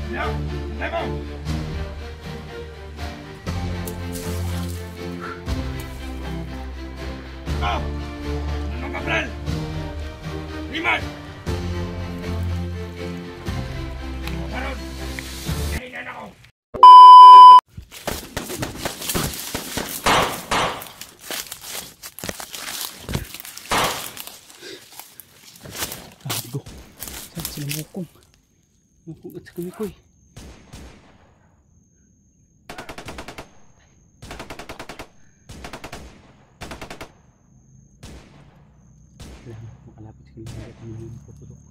Ya, Lemon! Oh! Ano ka, Bral? Liman! O, karon! Kahinan ako! Gago. Saan sila mukong? Mukong at sa kumikoy. Kailangan makalapit sa kanila at hindi mapapulok.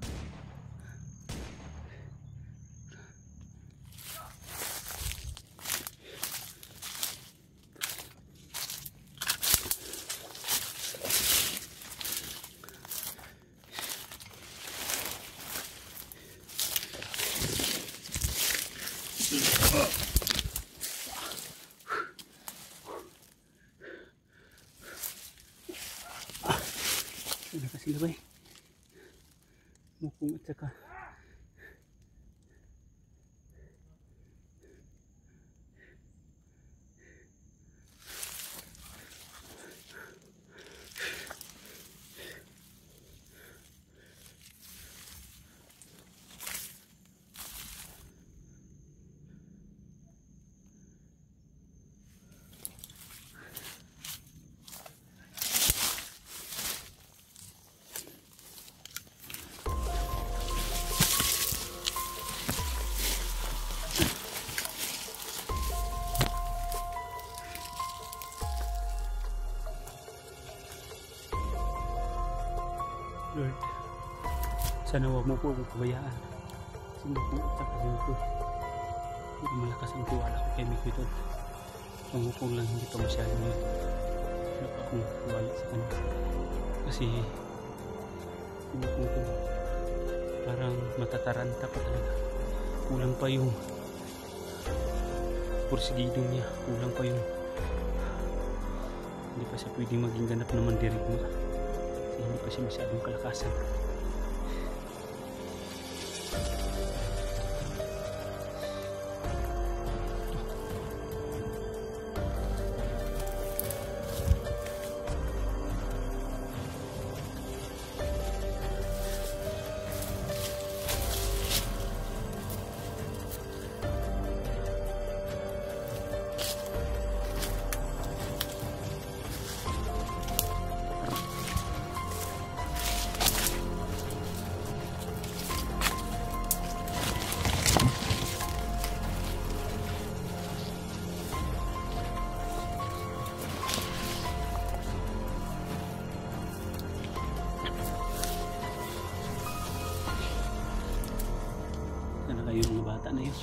Ano ka sila ba eh? Mukong at saka Lord, sana huwag mo po akong pabayaan. Kasi mukong at saka si Mikoy. Hindi malakas ang tiwala ko kay Mikoy ito. Pangukong lang hindi pa masyado yun. Wala pa akong tiwala sa kanya. Kasi si Mukong ito parang matataranta pa talaga. Kulang pa yung porsigido niya. Kulang pa yung hindi pa siya pwedeng maging ganap na mandirigma. Hindi pa siya masyadong kalakasan. Sana kayo mga bata na yun.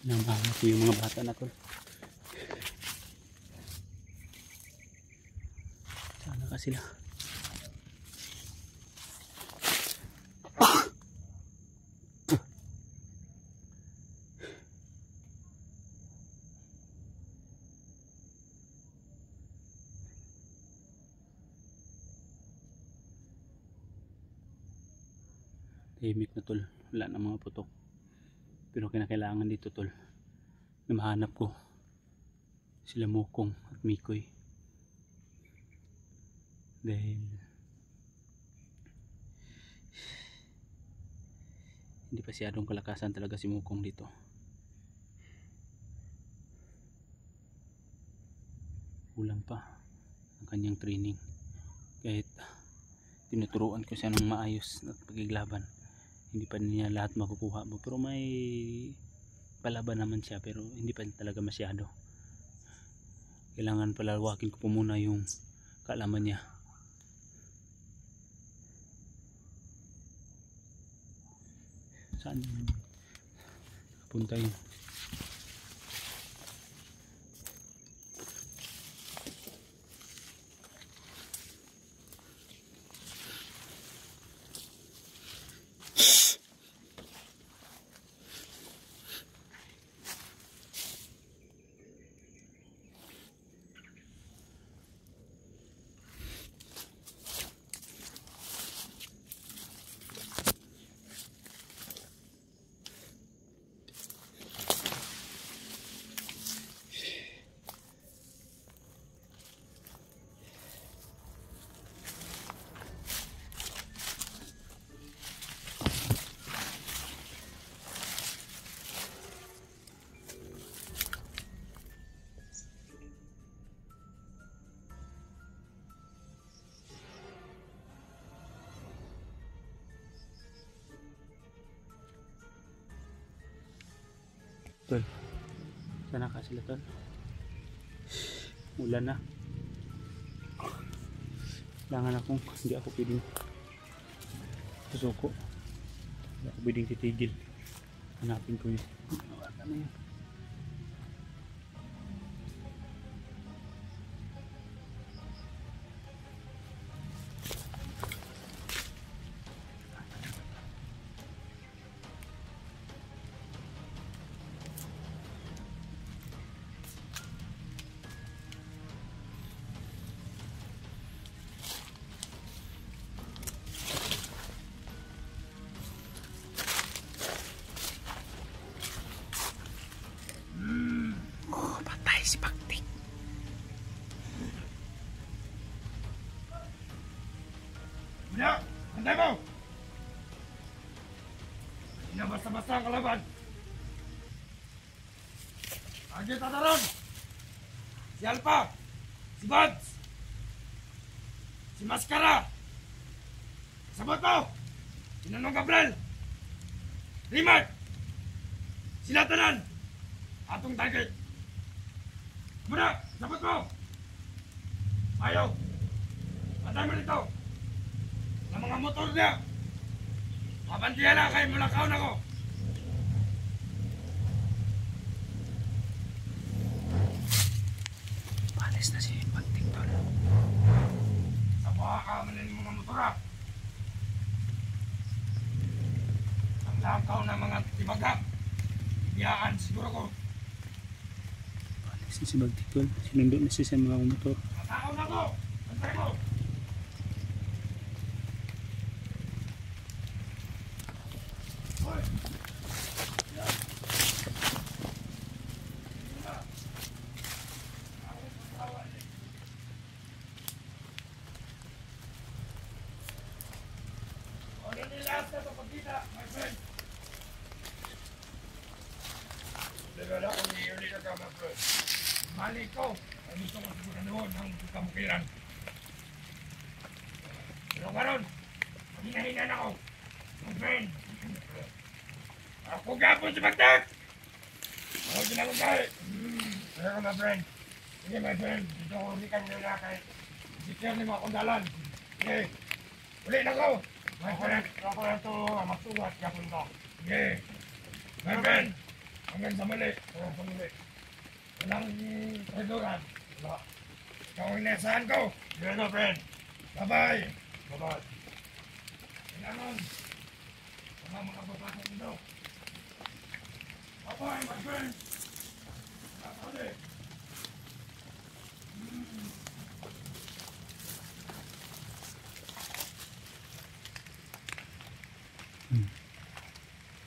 Namamat ko yung mga bata na to. malakas sila. Tahimik na tol, wala na mga putok. Pero kinakailangan dito tol na mahanap ko sila Mokong at Mikoy. Dahil hindi pa siyadong kalakasan talaga si Mokong dito. Kulang pa ang kanyang training. Kahit tinuturuan ko siya ng maayos at pagiglaban, hindi pa niya lahat makukuha mo. Pero may palaban naman siya, pero hindi pa talaga masyado. Kailangan palawakin ko po muna yung kaalaman niya. Saan punta yun? Tol, sana ka sila tol. Ulan na. Kailangan akong, hindi ako pwedeng susuko. Hindi ako pwedeng titigil. Hanapin ko yun. Ano yun? Si Baktik. Budak, hantay mo! Hindi na basta-basta ang kalaban. Agi tataron! Si Alpha! Si Buds! Si Maskara! Sabot mo! Si Nanong Gabriel! Rimart! Sila tanan! Atong target! Budak, sabot mo! Ayaw! Patay mo dito! Ng mga motor niya! Mabantiyan na kayo mulakaw na ko! Palis na si Baktik tol. Sa buha ka manin yung mga motor ha! Ang lakaw na mga tibaga! Ibiyaan siguro ko! Palis na si Baktik tol. Sinundo na siya sa mga motor. Matakaw na ko! Antay mo! Hoy! Ano nila sa kapagkita, my friend? Dagala ko ni ka, my friend. Mali ko, ay gusto ko siguro noon ang kamukiran. Pero karon, hinahinan ako. My friend. Ako gapon si Baktik! Ako ginamon tayo. Kaya ka, my friend. Sige, my friend. Dito ko ulikan nyo na kay Sikir ni mga kundalan. Sige. Uli na ko. My friend. Ako na ito magsugat. Gapon ko. Sige. My friend. Hanggang sa mali. Hanggang sa mali. Walang traduran. Wala. Ikaw ang inasahan ko. Sige na, friend. Bye-bye. Bye-bye. Kailangan. Mga makapapasok nito. Bye-bye, my friend. Bye-bye.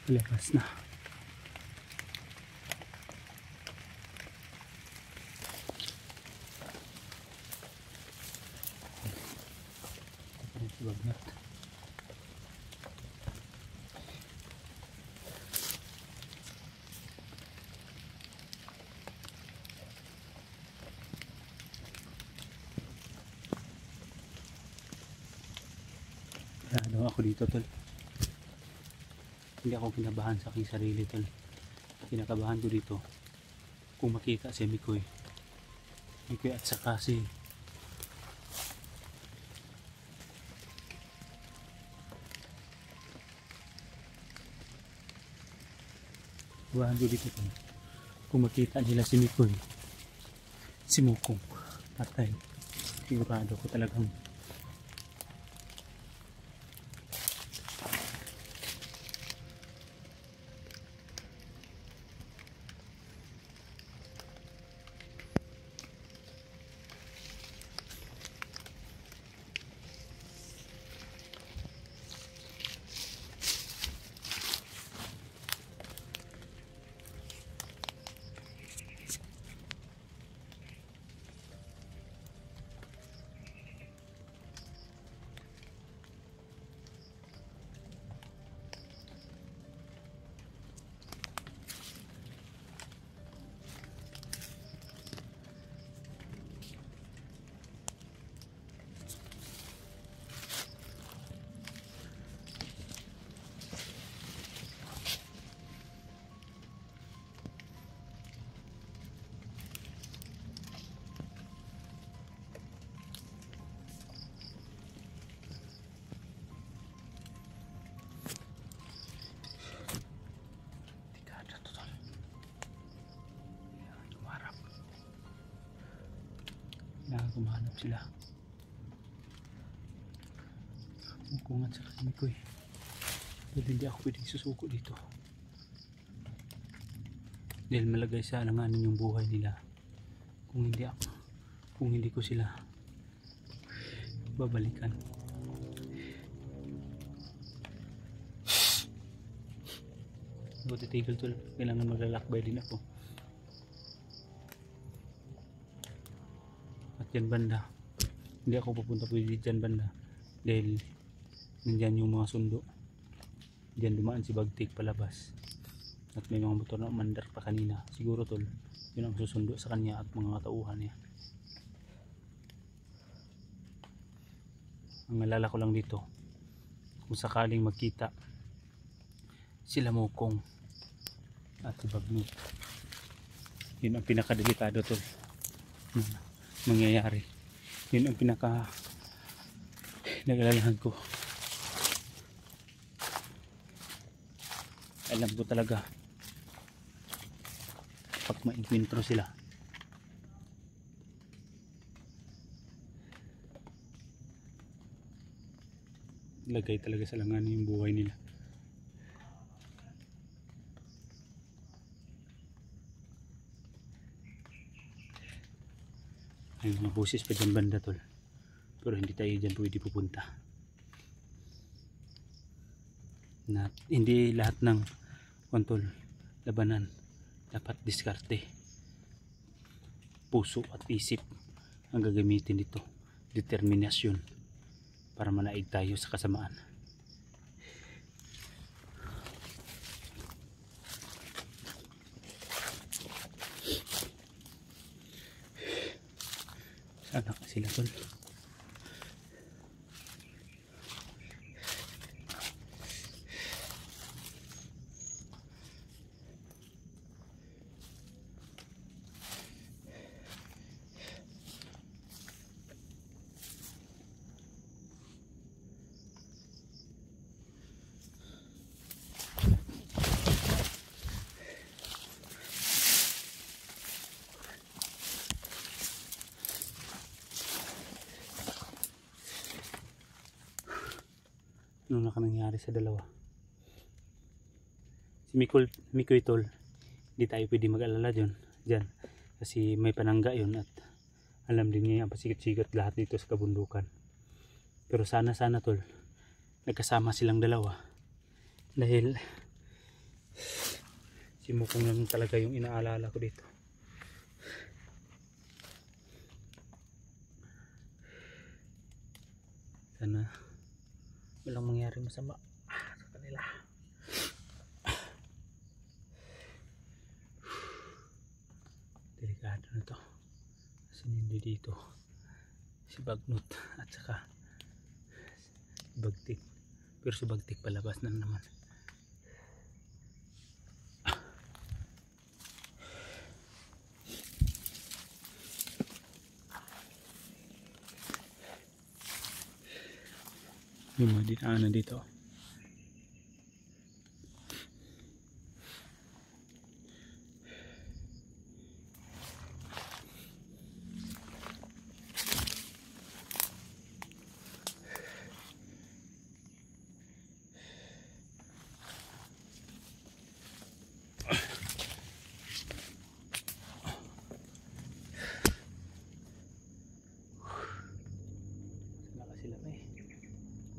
Labas na. Bagnat. Ano ako dito, tol? Hindi ako kinabahan sa aking sarili, tol. Kinakabahan ko dito kung makita si Mikoy at saka si kabahan ko dito, tol. Kung makita nila si Mikoy, si Mukong patay, sigurado ko talagang kumahanap sila. Mukungan sa kanya ko eh. Dahil hindi ako pwedeng susuko dito. Dahil malagay sa alanganin yung buhay nila. Kung hindi ko sila babalikan. Ako titigil, tol. Kailangan maglalakbay din ako. Dyan banda, hindi ako pupunta pwede dyan banda dahil nandyan yung mga sundo. Dyan dumaan si Bagtik palabas at may mga motor na umandar pa kanina. Siguro, tol, yun ang susundo sa kanya at mga katauhan niya. Ang nalala ko lang dito, kung sakaling magkita sila Mukong at si Bagnut, yun ang pinakadelikado, tol, mangyayari. Yun ang pinaka nag-alalahan ko. Alam ko talaga pag ma-encuentro sila, lagay talaga sa langanin yung buhay nila. May mga boses pa dyan banda, tol, pero hindi tayo dyan pwede pupunta. Hindi lahat ng kontol labanan dapat diskarte, puso at isip ang gagamitin dito, determinasyon para manaig tayo sa kasamaan. Sana ka sila, tol. ano na ka nangyari sa dalawa. Si Mikoy tol, hindi tayo pwede mag-alala dyan kasi may panangga yun at alam din niya ang pasikat-sikat lahat dito sa kabundukan. Pero sana tol, nagkasama silang dalawa dahil si Mukong lang talaga yung inaalala ko dito. Sana walang mangyari masama sa kanila. Delikado na to kasi hindi dito si Bagnot at saka si Bagtik, pero si Bagtik palabas na naman. May mga dinaanan dito.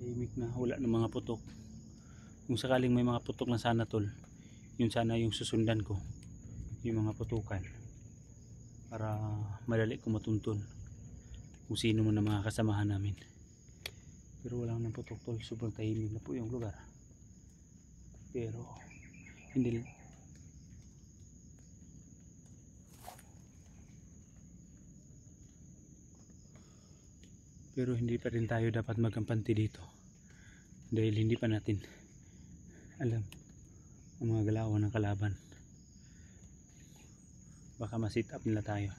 Tahimik na, wala ng mga putok. Kung sakaling may mga putok na sana tol, yun sana yung susundan ko, yung mga putukan, para madali ko matuntun kung sino man ang mga kasamahan namin. Pero wala nang putok tol, sobrang tahimik na po yung lugar. Pero hindi pa rin tayo dapat magampante dito dahil hindi pa natin alam ang mga galawan ng kalaban. Baka ma-sit up nila tayo.